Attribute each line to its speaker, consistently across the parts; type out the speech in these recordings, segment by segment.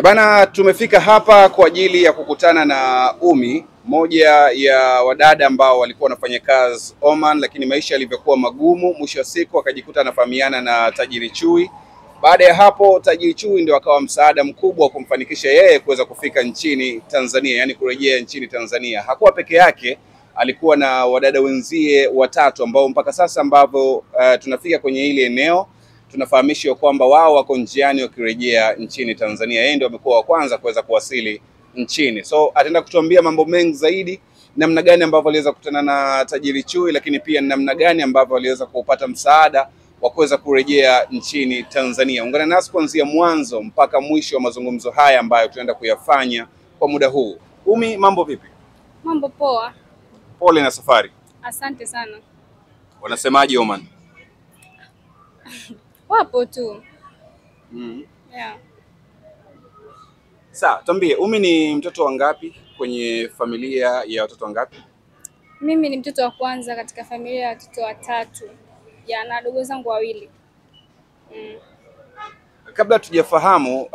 Speaker 1: Bana, tumefika hapa kwa ajili ya kukutana na Umi, moja ya wadada ambao walikuwa wanafanya kazi Oman, lakini maisha yalivyokuwa magumu, mwisho wa siku akajikuta anafahamiana na Tajiri Chui. Baada ya hapo, Tajiri Chui ndio akawa msaada mkubwa wa kumfanikisha yeye kuweza kufika nchini Tanzania, yani kurejea nchini Tanzania. Hakuwa peke yake, alikuwa na wadada wenzie watatu ambao mpaka sasa ambavyo tunafika kwenye ile eneo tunafahamishwa kwamba wao wako njiani wakirejea nchini Tanzania. Yeye ndio amekuwa wa kwanza kuweza kuwasili nchini. So ataenda kutuambia mambo mengi zaidi, namna gani ambavyo aliweza kukutana na Tajiri Chui, lakini pia namna gani ambavyo aliweza kupata msaada wa kuweza kurejea nchini Tanzania. Ungana nasi kuanzia mwanzo mpaka mwisho wa mazungumzo haya ambayo tunaenda kuyafanya kwa muda huu. Umi, mambo vipi?
Speaker 2: Mambo poa.
Speaker 1: Pole na safari.
Speaker 2: Asante sana.
Speaker 1: Wanasemaje Oman?
Speaker 2: Wapo tu.
Speaker 1: Yeah. Sawa, tuambie, Umi ni mtoto wa ngapi kwenye familia ya watoto wangapi?
Speaker 2: Mimi ni mtoto wa kwanza katika familia ya watoto watatu. Na wadogo zangu wawili.
Speaker 1: Kabla tujafahamu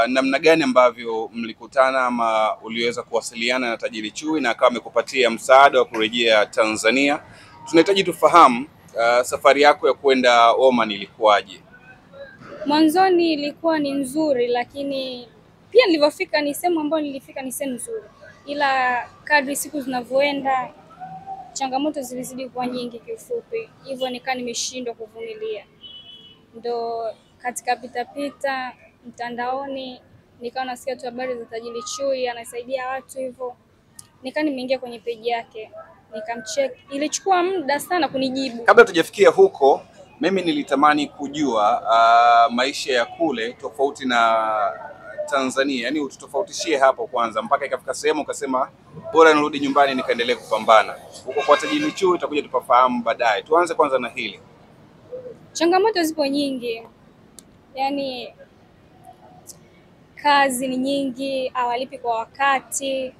Speaker 1: namna gani ambavyo mlikutana ama uliweza kuwasiliana na Tajiri Chui na akawa amekupatia msaada wa kurejea Tanzania, tunahitaji tufahamu safari yako ya kwenda Oman ilikuwaje?
Speaker 2: Mwanzoni ilikuwa ni nzuri, lakini pia nilivyofika ni sehemu ambayo nilifika ni sehemu nzuri. Ila kadri siku zinavyoenda changamoto zilizidi kuwa nyingi kiufupi. Hivyo nikaa nimeshindwa kuvumilia. Ndo katika pita mtandaoni nikawa nasikia tu habari za Tajiri Chui anasaidia watu hivyo. Nikaa nimeingia kwenye page yake, nikamcheck. Ilichukua muda sana kunijibu.
Speaker 1: Kabla tujafikia huko, mimi nilitamani kujua maisha ya kule tofauti na Tanzania. Yaani ututofautishie hapo kwanza mpaka ikafika sehemu ukasema bora nirudi nyumbani nikaendelee kupambana. Huko kwa Tajiri Chui tutakuja tupafahamu baadaye. Tuanze kwanza na hili.
Speaker 2: Changamoto zipo nyingi. Yaani kazi ni nyingi, hawalipi kwa wakati,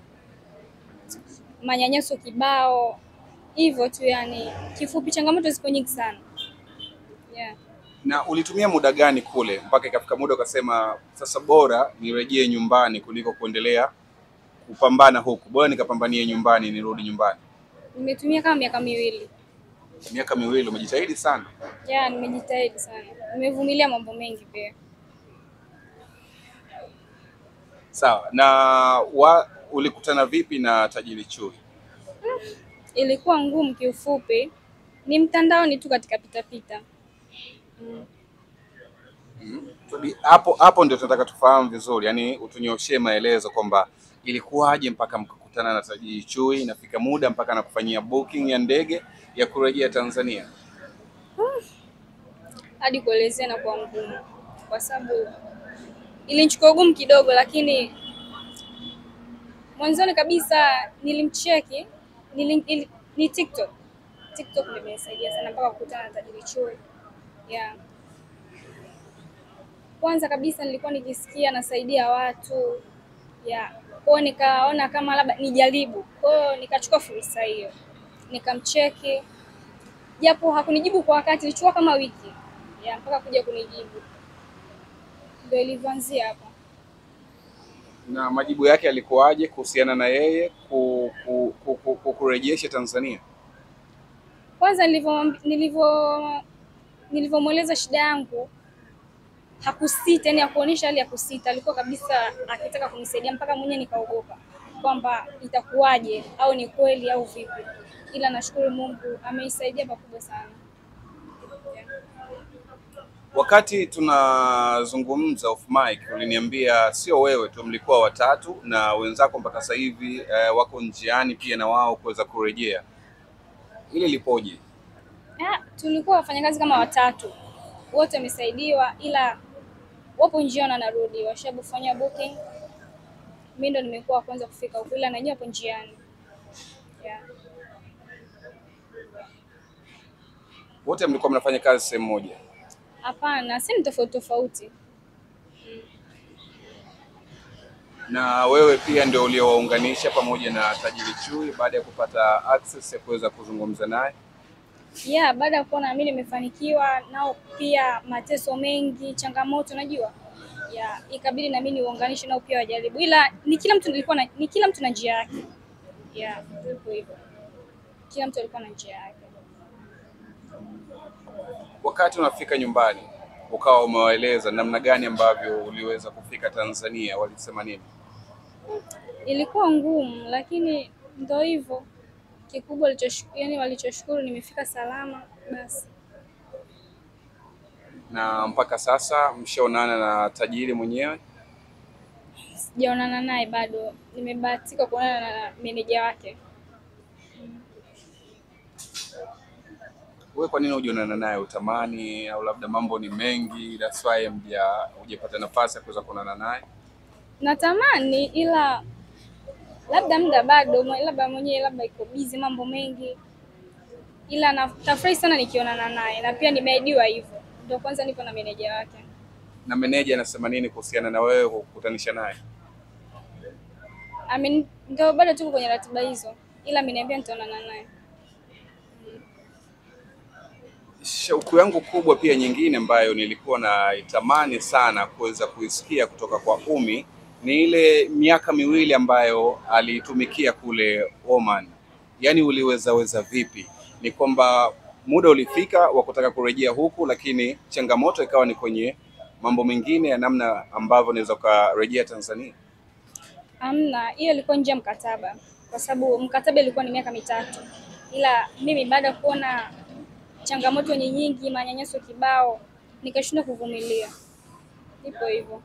Speaker 2: manyanyaso kibao, hivyo tu yani. Kifupi changamoto zipo nyingi sana. Yeah.
Speaker 1: Na ulitumia muda gani kule mpaka ikafika muda ukasema sasa bora nirejee nyumbani kuliko kuendelea kupambana huku? Bora nikapambanie nyumbani nirudi nyumbani.
Speaker 2: Nimetumia kama miaka miwili.
Speaker 1: Miaka miwili, umejitahidi sana.
Speaker 2: Yeah, nimejitahidi sana. Nimevumilia mambo mengi pia.
Speaker 1: Sawa. Na ulikutana vipi na Tajiri Chui?
Speaker 2: Ilikuwa ngumu kiufupi. Ni mtandaoni tu katika pita.
Speaker 1: Hapo ndio tunataka tufahamu vizuri, yani utunyoshie maelezo kwamba ilikuwaje mpaka mkakutana na Tajiri Chui, inafika muda mpaka anakufanyia booking ya ndege ya kurejea Tanzania.
Speaker 2: Hadi kuelezea na kwa ngumu, kwa sababu ilinichukua ugumu kidogo, lakini mwanzoni kabisa nilimcheki, ni TikTok imenisaidia sana mpaka kukutana na Tajiri Chui. Yeah. Kwanza kabisa nilikuwa nikisikia nasaidia watu. Yeah. Kwa nikaona kama labda nijaribu. Kwa hiyo nikachukua fursa hiyo. Nikamcheki. Japo hakunijibu kwa wakati, ilichukua kama wiki. Yeah, mpaka kuja kunijibu. Ndio ilivyoanzia hapa.
Speaker 1: Na majibu yake yalikuwaje kuhusiana na yeye kurejesha Tanzania?
Speaker 2: Kwanza nilivyomweleza shida yangu, hakusita, yani hakuonyesha hali ya kusita. Alikuwa kabisa akitaka kunisaidia mpaka mwenyewe nikaogopa kwamba itakuwaje au ni kweli au vipi. Ila nashukuru Mungu amenisaidia pakubwa sana. Yeah.
Speaker 1: Wakati tunazungumza off mic uliniambia sio wewe tu, mlikuwa watatu na wenzako mpaka sasa hivi wako njiani pia na wao kuweza kurejea. Ile lipoje?
Speaker 2: Tulikuwa wafanyakazi kama watatu. Wote wamesaidiwa, ila wapo njiani narudi, washabufanya booking. Mimi ndo nimekuwa kwanza kufika huko, ila nanyewe hapo njiani. Yeah.
Speaker 1: Wote mlikuwa mnafanya kazi sehemu moja?
Speaker 2: Hapana, si tofauti.
Speaker 1: Na wewe pia ndio uliowaunganisha pamoja na Tajiri Chui baada ya kupata access ya kuweza kuzungumza naye?
Speaker 2: Yeah, baada ya kuona mimi nimefanikiwa, nao pia mateso mengi, changamoto najua. ya ikabidi na mimi niunganishe nao pia wajaribu, ila ni kila mtu na njia yake. Ya hivyo kila mtu alikuwa na njia yake.
Speaker 1: Wakati unafika nyumbani ukawa umewaeleza namna gani ambavyo uliweza kufika Tanzania, walisema nini?
Speaker 2: Ilikuwa ngumu, lakini ndio hivyo. Kikubwa walichoshukuru nimefika salama basi.
Speaker 1: Na mpaka sasa mshaonana na tajiri mwenyewe?
Speaker 2: Sijaonana naye bado, nimebahatika kuonana na meneja wake.
Speaker 1: Wewe kwa nini hujaonana naye? Utamani au labda mambo ni mengi that's why hujapata nafasi ya kuweza kuonana naye?
Speaker 2: Natamani, ila labda muda bado, labda mwenyewe labda iko busy mambo mengi, ila nafurahi sana nikionana naye, na pia nimeahidiwa hivyo. Ndio kwanza niko na meneja wake.
Speaker 1: Na meneja anasema nini kuhusiana na wewe kukutanisha naye?
Speaker 2: Ndio bado tuko kwenye ratiba hizo, ila ameniambia nitaonana naye.
Speaker 1: Shauku yangu kubwa pia nyingine ambayo nilikuwa naitamani sana kuweza kuisikia kutoka kwa Ummy ni ile miaka miwili ambayo alitumikia kule Oman. Yaani uliweza vipi? Ni kwamba muda ulifika wa kutaka kurejea huku, lakini changamoto ikawa ni kwenye mambo mengine ya namna ambavyo unaweza kurejea Tanzania?
Speaker 2: Hamna, hiyo ilikuwa nje ya mkataba, kwa sababu mkataba ilikuwa ni miaka 3. Ila mimi baada ya kuona changamoto ni nyingi, manyanyaso kibao, nikashindwa kuvumilia. Ipo hivyo.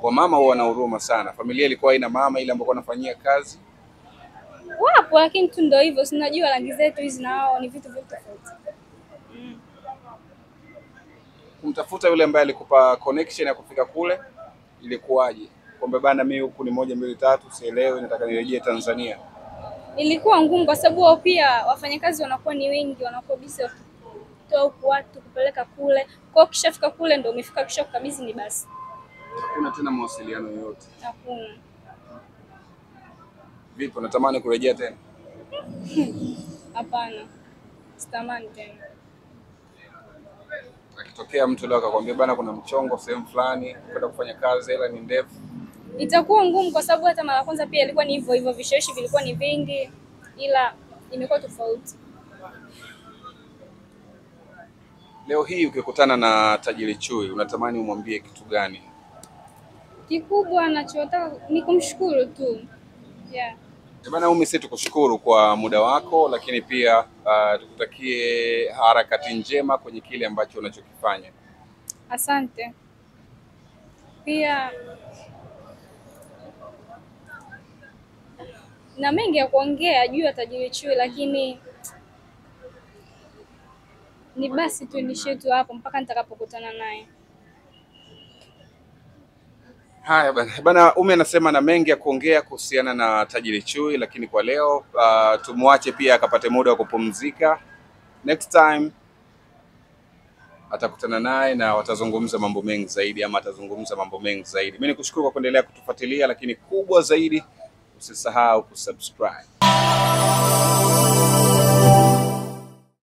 Speaker 1: Wamama huwa wana huruma sana. Familia ilikuwa ina mama ile ambayo anafanyia kazi?
Speaker 2: Wapo, lakini tu ndio hivyo, sinajua rangi zetu hizi na wao ni vitu tofauti.
Speaker 1: Kumtafuta yule ambaye alikupa connection ya kufika kule ilikuwaje? Kwamba bana mimi huku ni 1 2 3 sielewi, nataka nirejee Tanzania.
Speaker 2: Ilikuwa ngumu kwa sababu wao pia wafanyakazi wanakuwa ni wengi, wanakuwa busy kutoa huku watu kupeleka kule. Kwa hiyo kishafika kule ndio umefika, kisha kukabidhi ni basi.
Speaker 1: Hakuna tena mawasiliano yoyote?
Speaker 2: Hakuna.
Speaker 1: Vipi, unatamani kurejea tena?
Speaker 2: Hapana. Sitamani tena.
Speaker 1: Akitokea mtu leo akakwambia bana kuna mchongo sehemu fulani kwenda kufanya kazi ila ni ndefu,
Speaker 2: itakuwa ngumu kwa sababu hata mara kwanza pia ilikuwa ni hivyo, vishawishi vilikuwa ni vingi, ila imekuwa tofauti.
Speaker 1: Leo hii ukikutana na tajiri Chui unatamani umwambie kitu gani?
Speaker 2: Kikubwa anachotaka ni kumshukuru tu. Yeah.
Speaker 1: Bana Ummy, sisi tukushukuru kwa muda wako, lakini pia tukutakie harakati njema kwenye kile ambacho unachokifanya.
Speaker 2: Asante. Pia na mengi ya kuongea juu ya tajiri Chui, lakini ni basi tu nishie tu hapo mpaka nitakapokutana naye.
Speaker 1: Haya bana, Ummy anasema na mengi ya kuongea kuhusiana na tajiri Chui, lakini kwa leo tumwache pia akapate muda wa kupumzika. Next time atakutana naye na watazungumza mambo mengi zaidi, ama atazungumza mambo mengi zaidi. Mimi nikushukuru kwa kuendelea kutufuatilia, lakini kubwa zaidi usisahau kusubscribe.